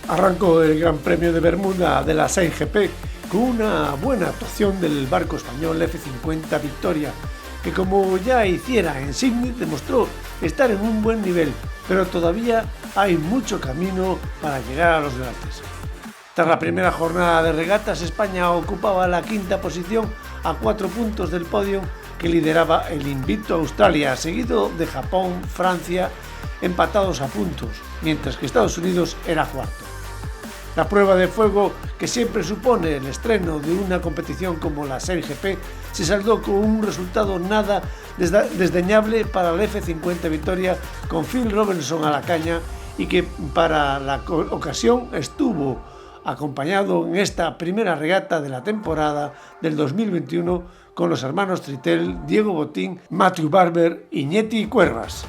Arrancó el Gran Premio de Bermuda de la 6GP con una buena actuación del barco español F50 Victoria, que como ya hiciera en Sydney demostró estar en un buen nivel, pero todavía hay mucho camino para llegar a los grandes. Tras la primera jornada de regatas, España ocupaba la quinta posición a 4 puntos del podio que lideraba el invicto Australia, seguido de Japón, Francia, empatados a puntos, mientras que Estados Unidos era cuarto. La prueba de fuego, que siempre supone el estreno de una competición como la 6GP, se saldó con un resultado nada desdeñable para el F50 Victoria, con Phil Robertson a la caña, y que para la ocasión estuvo acompañado en esta primera regata de la temporada del 2021 con los hermanos Trittel, Diego Botín, Matthew Barber y Ñeti Cuervas.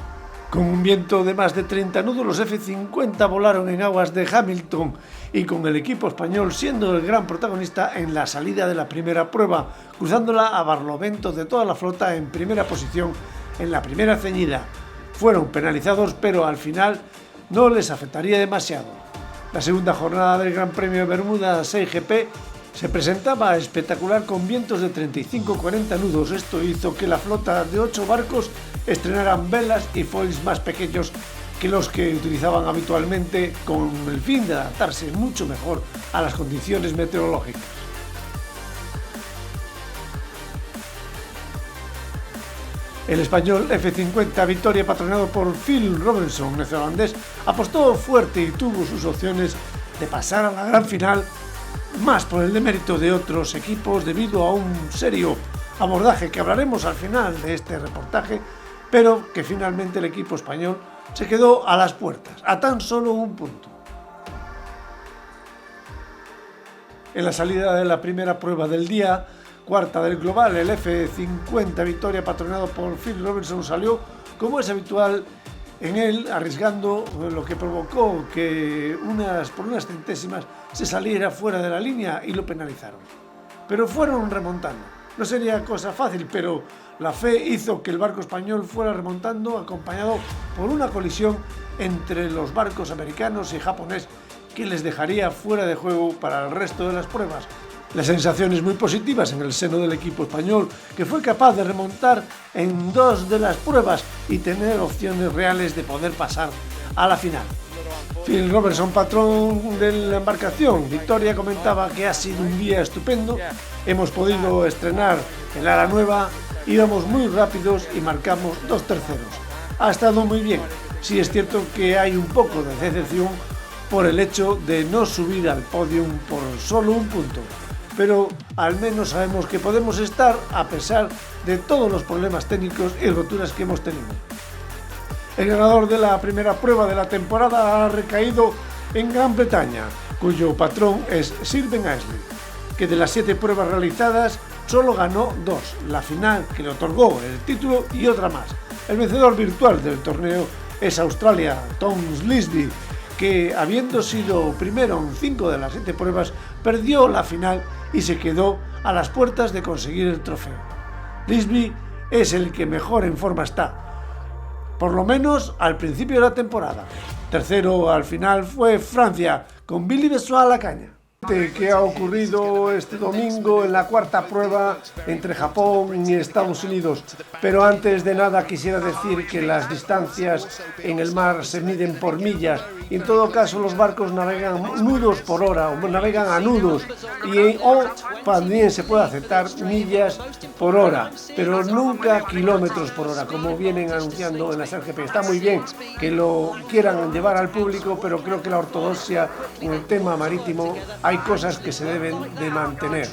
Con un viento de más de 30 nudos, los F50 volaron en aguas de Hamilton y con el equipo español siendo el gran protagonista en la salida de la primera prueba, cruzándola a barlovento de toda la flota en primera posición en la primera ceñida. Fueron penalizados, pero al final no les afectaría demasiado. La segunda jornada del Gran Premio de Bermuda 6GP se presentaba espectacular con vientos de 35-40 nudos. Esto hizo que la flota de 8 barcos estrenaran velas y foils más pequeños que los que utilizaban habitualmente, con el fin de adaptarse mucho mejor a las condiciones meteorológicas. El español F50 Victoria, patrocinado por Phil Robertson, neozelandés, apostó fuerte y tuvo sus opciones de pasar a la gran final, más por el demérito de otros equipos debido a un serio abordaje que hablaremos al final de este reportaje, pero que finalmente el equipo español se quedó a las puertas, a tan solo un punto. En la salida de la primera prueba del día, cuarta del global, el F50 Victoria, patrocinado por Phil Robertson, salió como es habitual en él, arriesgando, lo que provocó que por unas centésimas se saliera fuera de la línea y lo penalizaron. Pero fueron remontando. No sería cosa fácil, pero la fe hizo que el barco español fuera remontando, acompañado por una colisión entre los barcos americanos y japonés que les dejaría fuera de juego para el resto de las pruebas. Las sensaciones muy positivas en el seno del equipo español, que fue capaz de remontar en 2 de las pruebas y tener opciones reales de poder pasar a la final. Phil Robertson, patrón de la embarcación Victoria, comentaba que ha sido un día estupendo. Hemos podido estrenar el ala nueva, íbamos muy rápidos y marcamos 2 terceros. Ha estado muy bien. Sí es cierto que hay un poco de decepción por el hecho de no subir al podium por solo un punto, pero al menos sabemos que podemos estar a pesar de todos los problemas técnicos y roturas que hemos tenido. El ganador de la primera prueba de la temporada ha recaído en Gran Bretaña, cuyo patrón es Sir Ben Aisley, que de las 7 pruebas realizadas solo ganó 2, la final que le otorgó el título y otra más. El vencedor virtual del torneo es Australia, Tom Lisby, que habiendo sido primero en 5 de las 7 pruebas, perdió la final y se quedó a las puertas de conseguir el trofeo. Lisby es el que mejor en forma está, por lo menos al principio de la temporada. Tercero al final fue Francia, con Billy Bessois a la caña. Que ha ocurrido este domingo en la cuarta prueba entre Japón y Estados Unidos. Pero antes de nada quisiera decir que las distancias en el mar se miden por millas y en todo caso los barcos navegan nudos por hora o navegan a nudos o también se puede aceptar millas por hora, pero nunca kilómetros por hora, como vienen anunciando en la 6GP. Está muy bien que lo quieran llevar al público, pero creo que la ortodoxia en el tema marítimo hay cosas que se deben de mantener.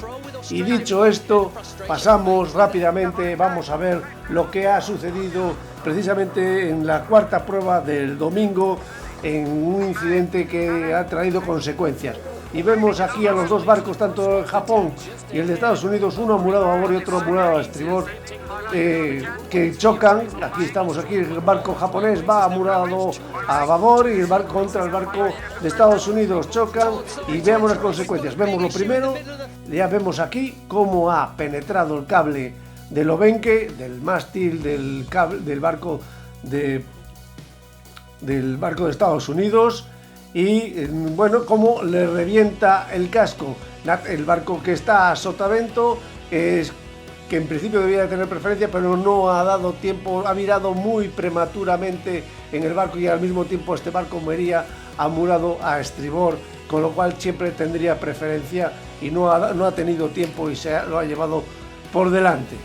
Y dicho esto, pasamos rápidamente, vamos a ver lo que ha sucedido precisamente en la cuarta prueba del domingo, en un incidente que ha traído consecuencias. Y vemos aquí a los dos barcos, tanto el Japón y el de Estados Unidos, uno murado a babor y otro murado a estribor, que chocan. Aquí el barco japonés va murado a babor y el barco contra el barco de Estados Unidos chocan, y veamos las consecuencias. Vemos lo primero, ya vemos aquí cómo ha penetrado el cable del obenque, del mástil del barco de Estados Unidos, y bueno, cómo le revienta el casco. El barco que está a sotavento es que en principio debía de tener preferencia, pero no ha dado tiempo, ha virado muy prematuramente en el barco y al mismo tiempo este barco vería amurado a estribor, con lo cual siempre tendría preferencia y no ha tenido tiempo y lo ha llevado por delante.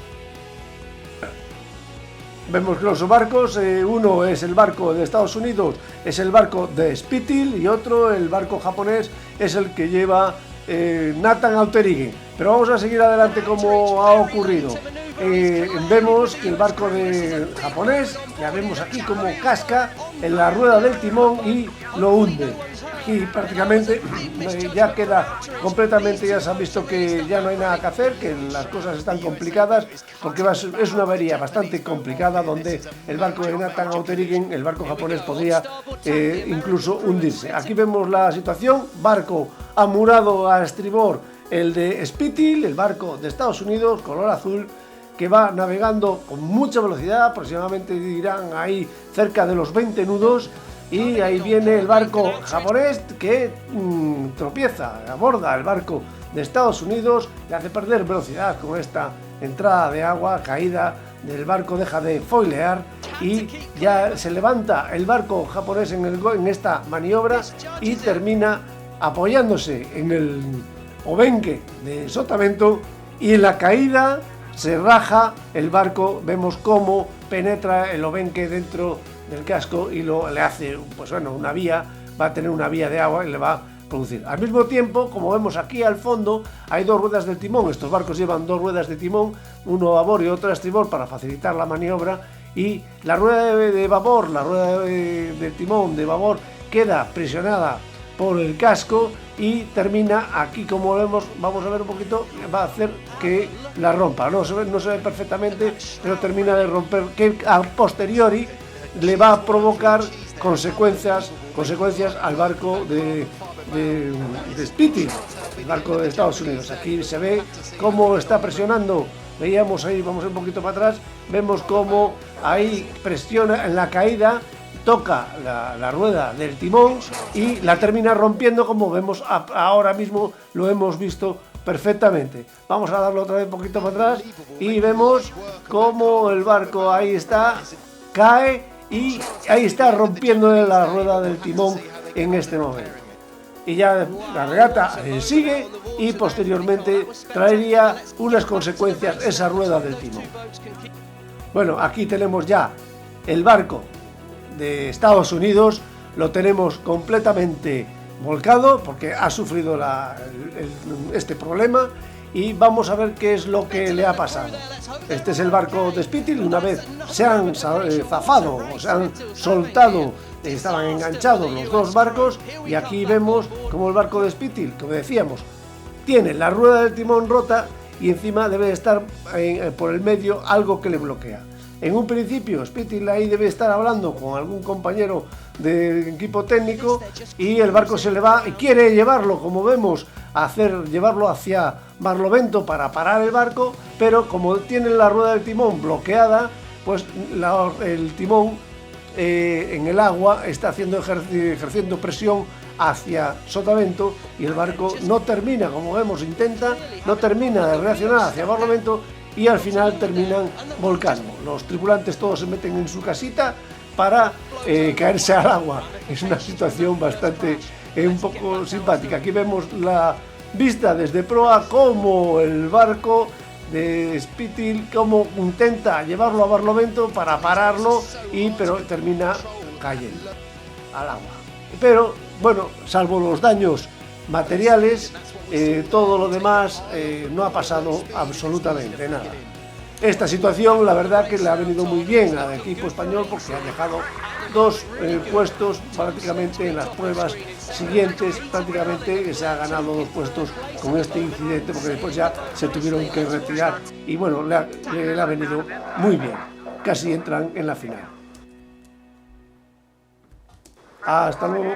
Vemos los barcos, uno es el barco de Estados Unidos, es el barco de Spittil, y otro, el barco japonés, es el que lleva Nathan Auterigen. Pero vamos a seguir adelante como ha ocurrido. Vemos que el barco de japonés, ya vemos aquí como casca en la rueda del timón y lo hunde. Aquí prácticamente ya queda completamente, ya se ha visto que ya no hay nada que hacer, que las cosas están complicadas, porque es una avería bastante complicada donde el barco de Nathan Auterigen, el barco japonés, podría incluso hundirse. Aquí vemos la situación, barco amurado a estribor, el de Spittil, el barco de Estados Unidos, color azul, que va navegando con mucha velocidad, aproximadamente dirán ahí cerca de los 20 nudos, y ahí viene el barco japonés que tropieza, aborda el barco de Estados Unidos, le hace perder velocidad con esta entrada de agua, caída del barco, deja de foilear y ya se levanta el barco japonés en esta maniobra y termina apoyándose en el obenque de sotavento, y en la caída se raja el barco, vemos cómo penetra el obenque dentro del casco y le hace, pues bueno, una vía, va a tener una vía de agua y le va a producir. Al mismo tiempo, como vemos aquí al fondo, hay dos ruedas del timón. Estos barcos llevan dos ruedas de timón, uno a babor y otro a estribor para facilitar la maniobra, y la rueda de babor, la rueda de timón de babor queda presionada por el casco y termina aquí, como vemos, vamos a ver un poquito, va a hacer que la rompa. No se ve perfectamente, pero termina de romper, que a posteriori le va a provocar consecuencias al barco de Spittil, el barco de Estados Unidos. Aquí se ve cómo está presionando, veíamos ahí, vamos un poquito para atrás, vemos cómo ahí presiona en la caída, toca la rueda del timón y la termina rompiendo, como vemos ahora mismo, lo hemos visto perfectamente. Vamos a darlo otra vez un poquito para atrás y vemos cómo el barco ahí está, cae y ahí está rompiendo la rueda del timón en este momento. Y ya la regata sigue y posteriormente traería unas consecuencias esa rueda del timón. Bueno, aquí tenemos ya el barco de Estados Unidos, lo tenemos completamente volcado porque ha sufrido este problema, y vamos a ver qué es lo que le ha pasado. Este es el barco de Spittil. Una vez se han zafado o se han soltado, estaban enganchados los dos barcos, y aquí vemos como el barco de Spittil, como decíamos, tiene la rueda del timón rota y encima debe estar por el medio algo que le bloquea. En un principio Spittil ahí debe estar hablando con algún compañero de equipo técnico y el barco se le va y quiere llevarlo, como vemos, llevarlo hacia Barlovento para parar el barco, pero como tiene la rueda del timón bloqueada, pues el timón en el agua está ejerciendo presión hacia sotavento y el barco no termina, como vemos, no termina de reaccionar hacia Barlovento y al final terminan volcando. Los tripulantes todos se meten en su casita para caerse al agua. Es una situación bastante un poco simpática. Aquí vemos la vista desde proa, como el barco de Spittil, como intenta llevarlo a Barlovento para pararlo, pero termina cayendo al agua. Pero bueno, salvo los daños materiales, todo lo demás no ha pasado absolutamente nada. Esta situación, la verdad que le ha venido muy bien al equipo español, porque ha dejado dos puestos prácticamente en las pruebas siguientes, prácticamente se ha ganado 2 puestos con este incidente, porque después ya se tuvieron que retirar y bueno, le ha venido muy bien, casi entran en la final. Hasta luego.